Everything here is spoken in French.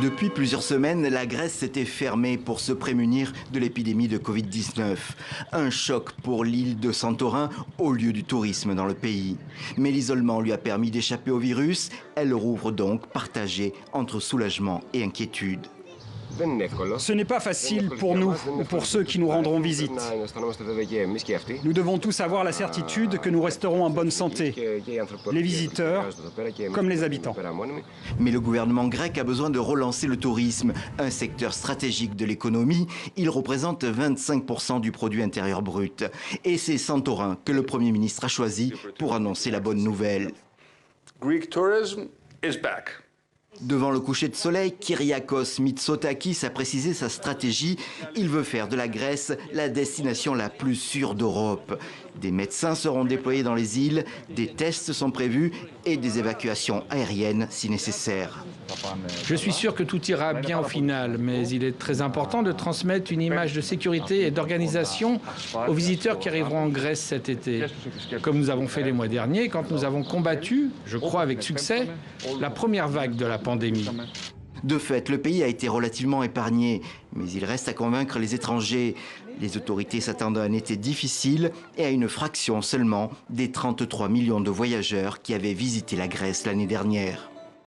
Depuis plusieurs semaines, la Grèce s'était fermée pour se prémunir de l'épidémie de Covid-19. Un choc pour l'île de Santorin au lieu du tourisme dans le pays. Mais l'isolement lui a permis d'échapper au virus. Elle rouvre donc partagée entre soulagement et inquiétude. Ce n'est pas facile pour nous ou pour ceux qui nous rendront visite. Nous devons tous avoir la certitude que nous resterons en bonne santé, les visiteurs comme les habitants. Mais le gouvernement grec a besoin de relancer le tourisme, un secteur stratégique de l'économie. Il représente 25% du produit intérieur brut. Et c'est Santorin que le Premier ministre a choisi pour annoncer la bonne nouvelle. Greek tourism is back. Devant le coucher de soleil, Kyriakos Mitsotakis a précisé sa stratégie. Il veut faire de la Grèce la destination la plus sûre d'Europe. Des médecins seront déployés dans les îles, des tests sont prévus et des évacuations aériennes si nécessaire. Je suis sûr que tout ira bien au final, mais il est très important de transmettre une image de sécurité et d'organisation aux visiteurs qui arriveront en Grèce cet été. Comme nous avons fait les mois derniers, quand nous avons combattu, je crois avec succès, la première vague de la pandémie. De fait, le pays a été relativement épargné, mais il reste à convaincre les étrangers. Les autorités s'attendent à un été difficile et à une fraction seulement des 33 millions de voyageurs qui avaient visité la Grèce l'année dernière.